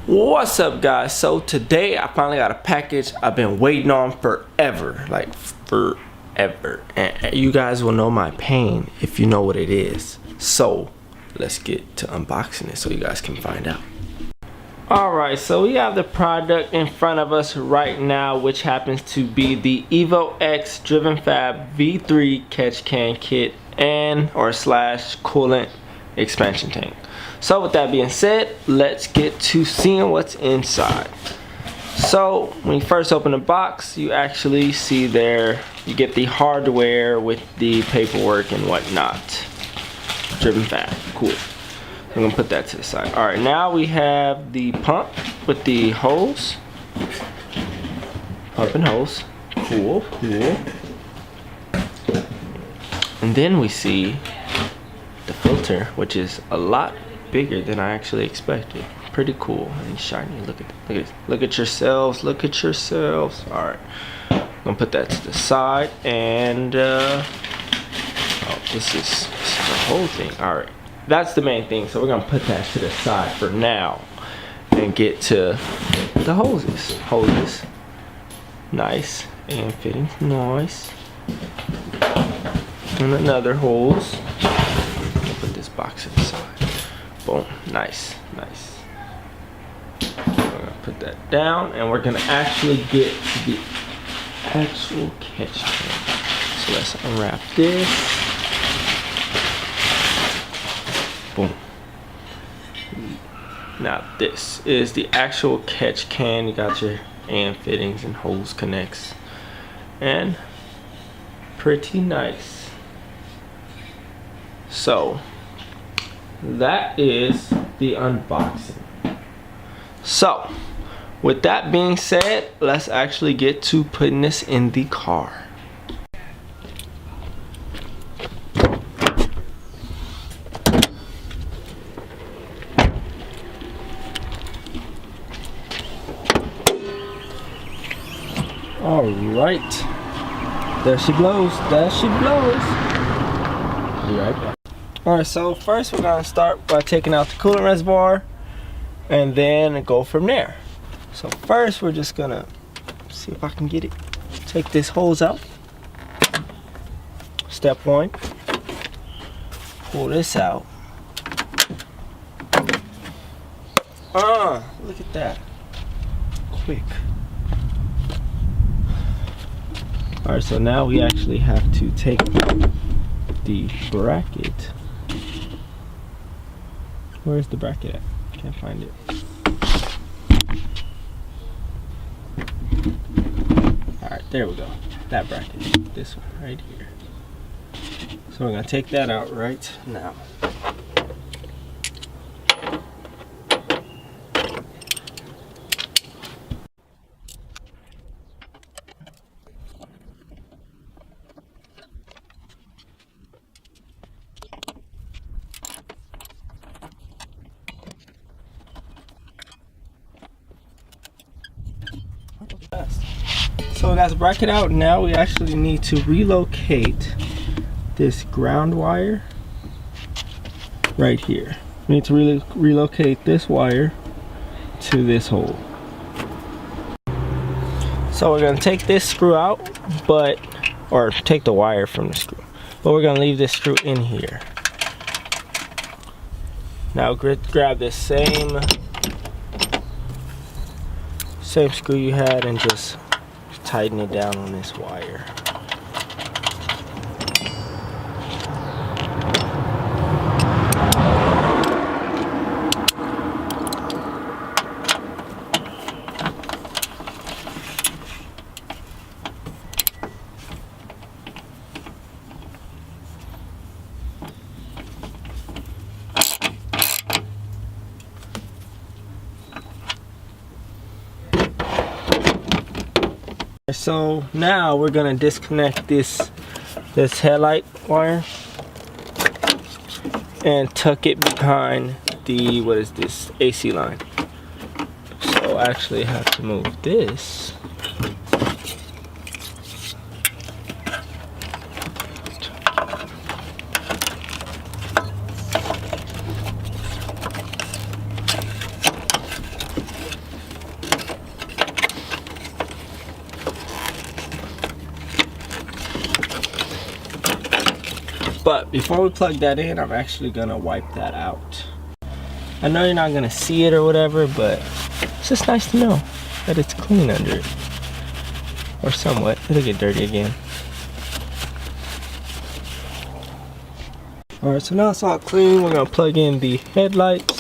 What's up, guys? So today I finally got a package I've been waiting on forever, like forever, and you guys will know my pain if you know what it is. So let's get to unboxing it so you guys can find out. Alright, so we have the product in front of us right now, which happens to be the Evo X Driven Fab V3 catch can kit and or slash coolant expansion tank. So with that being said, let's get to seeing what's inside. So when you first open the box, you actually see there, you get the hardware with the paperwork and whatnot. Driven Fab, cool. I'm gonna put that to the side. All right, now we have the pump with the hose. Pump and hose, cool, cool. And then we see the filter, which is a lot bigger than I actually expected. Pretty cool and shiny. Look at this. Look at yourselves. Look at yourselves. All right, I'm gonna put that to the side. And oh, this is the whole thing. All right, that's the main thing. So we're gonna put that to the side for now and get to the hoses. Hoses, nice and fitting, nice. And another hose. Put this box to the side. Boom, nice, nice. We're gonna put that down and we're gonna actually get to the actual catch can. So let's unwrap this. Boom. Now this is the actual catch can. You got your and fittings and hose connects. And pretty nice. So that is the unboxing. So with that being said, let's actually get to putting this in the car. All right, there she blows, there she blows. Be right back. Alright, so first we're going to start by taking out the coolant reservoir and then go from there. So first we're just going to see if I can get it. Take this hose out. Step one. Pull this out. Look at that. Quick. Alright, so now we actually have to take the bracket. Where's the bracket at? Can't find it. Alright, there we go. That bracket. This one right here. So we're going to take that out right now. So we got the bracket out. Now we actually need to relocate this ground wire right here. We need to relocate this wire to this hole. So we're going to take this screw out, or take the wire from the screw, but we're going to leave this screw in here. Now grab this same screw you had and just tighten it down on this wire. So now we're gonna disconnect this headlight wire and tuck it behind the, what is this, AC line. So I actually have to move this. But before we plug that in, I'm actually gonna wipe that out. I know you're not gonna see it or whatever, but it's just nice to know that it's clean under it. Or somewhat. It'll get dirty again. Alright, so now it's all clean. We're gonna plug in the headlights.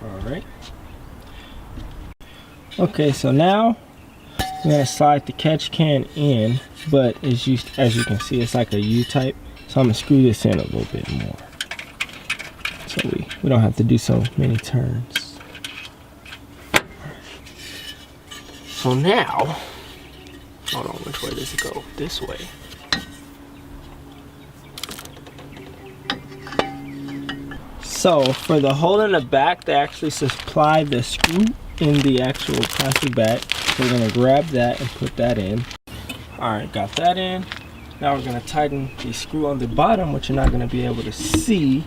Alright. Okay, so now I'm gonna slide the catch can in, but as you can see, it's like a U-type. So I'm gonna screw this in a little bit more, so we don't have to do so many turns. So now, hold on, which way does it go? This way. So for the hole in the back, they actually supply the screw in the actual plastic bag. So we're gonna grab that and put that in. All right, got that in. Now we're gonna tighten the screw on the bottom, which you're not gonna be able to see,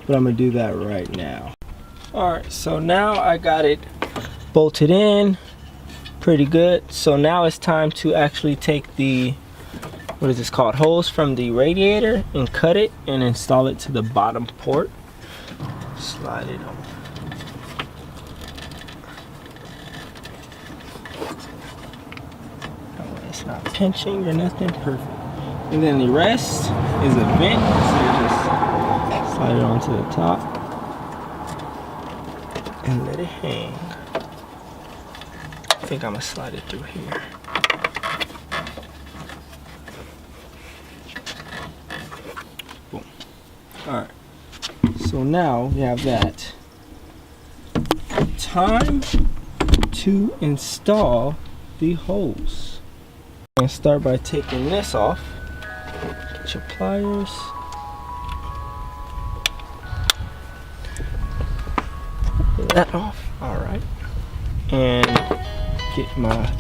but I'm gonna do that right now. All right, so now I got it bolted in pretty good. So now it's time to actually take the, what is this called, hose from the radiator and cut it and install it to the bottom port. Slide it on. It's not pinching or nothing, perfect. And then the rest is a vent, so you just slide it onto the top and let it hang. I think I'm gonna slide it through here. Boom. All right. So now we have that. Time to install the hose. I'm gonna start by taking this off. Get your pliers. Get that off. All right. And get my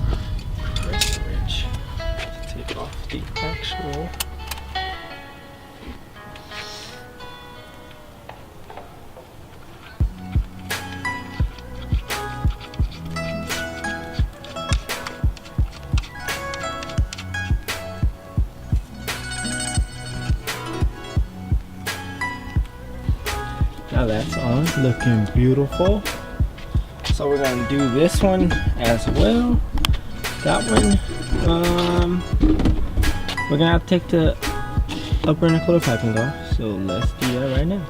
press wrench. Take off the actual. Now that's on, looking beautiful. So we're gonna do this one as well. That one, we're gonna have to take the upper intercooler piping off. So let's do that right now.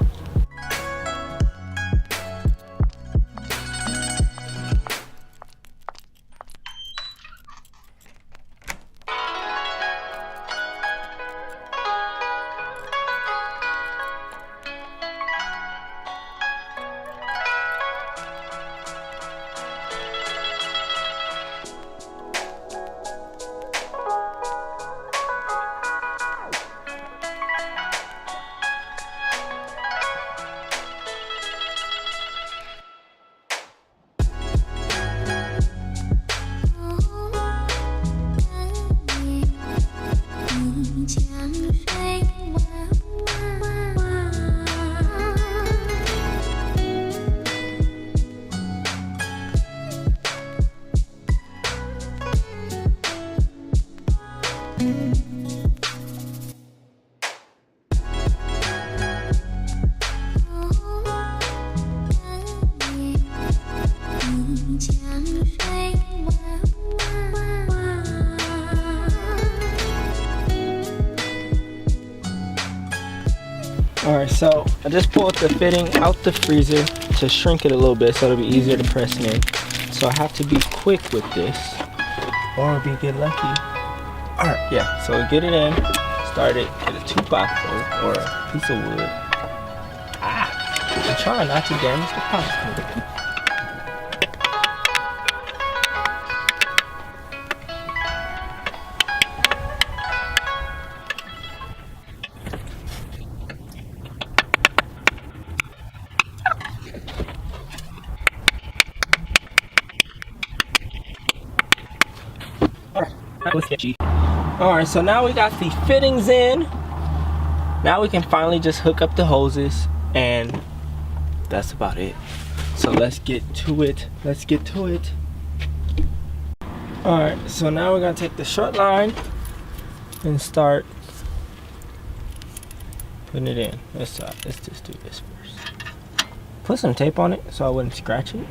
Alright, so I just pulled the fitting out the freezer to shrink it a little bit so it'll be easier to press in. So I have to be quick with this or I'll get lucky. Alright, yeah, so get it in, start it, get a 2x4 or a piece of wood. I'm trying not to damage the popsicle. Alright, so now we got the fittings in. Now we can finally just hook up the hoses, and that's about it. So let's get to it. Alright, so now we're gonna take the short line and start putting it in. Let's just do this first. Put some tape on it so I wouldn't scratch it.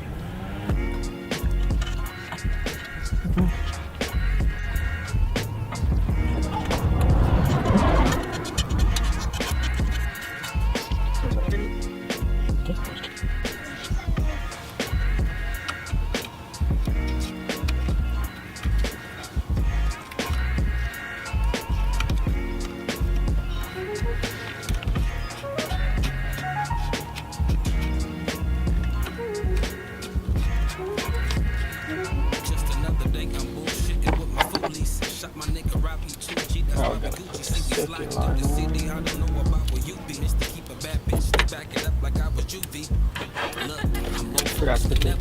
Forgot to put it.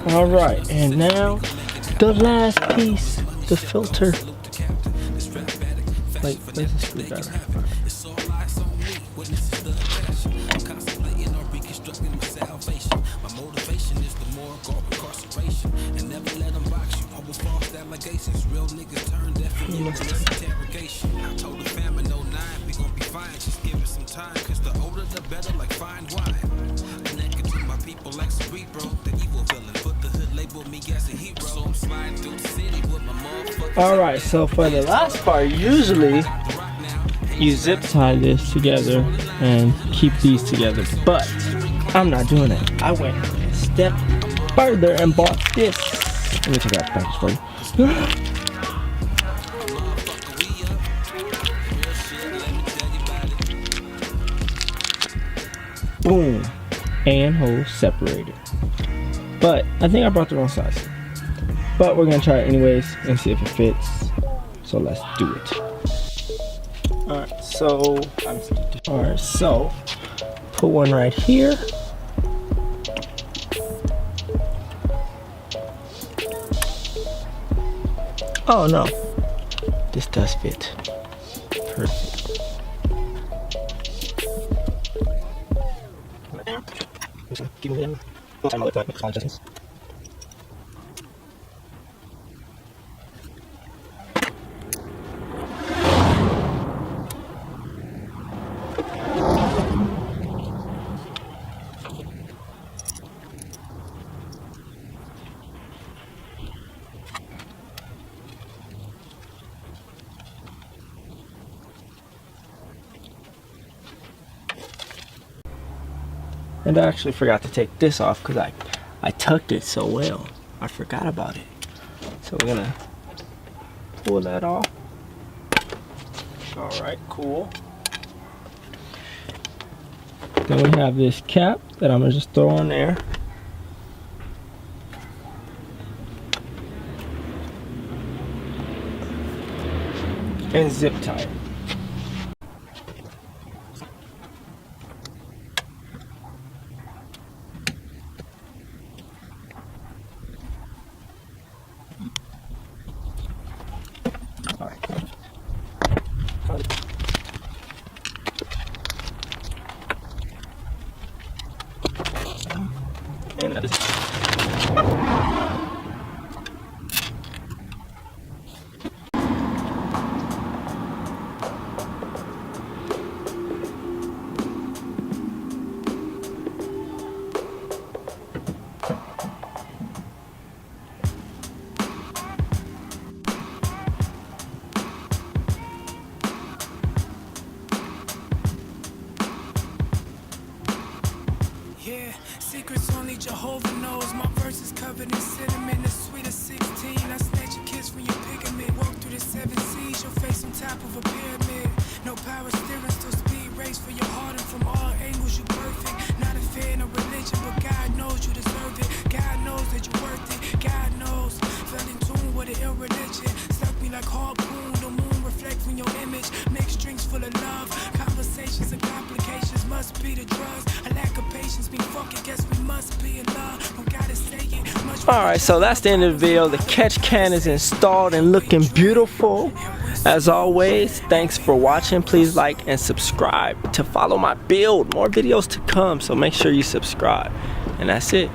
All right, and now the last piece, the filter. Wait, where's the screwdriver? Alright, so for the last part, usually you zip tie this together and keep these together, but I'm not doing it. I went a step further and bought this. Let me take out the package for you. Boom. And hose separator. But I think I brought the wrong size. But we're gonna try it anyways and see if it fits. So let's do it. Alright, so put one right here. Oh no, this does fit. Perfect. And I actually forgot to take this off because I tucked it so well. I forgot about it. So we're gonna pull that off. Alright, cool. Then we have this cap that I'm gonna just throw on there. And zip tie it. And that is is covered in cinnamon, the sweet of 16. I snatch a kiss from your pigment. Walk through the 7 seas, your face on top of a pyramid. No power steering, still speed race for your heart, and from all angles you perfect. Not a fan of religion, but God knows you deserve it. God knows that you're worth it. God knows. Fell in tune with an ill religion. Stuck me like harpoon. The moon reflects from your image. Mixed drinks full of love. Conversations and complications must be the drugs. A lack of patience mean fuck it. Guess we must be in love. Don't gotta say it. Alright, so that's the end of the video. The catch can is installed and looking beautiful. As always, thanks for watching. Please like and subscribe to follow my build. More videos to come, so make sure you subscribe. And that's it.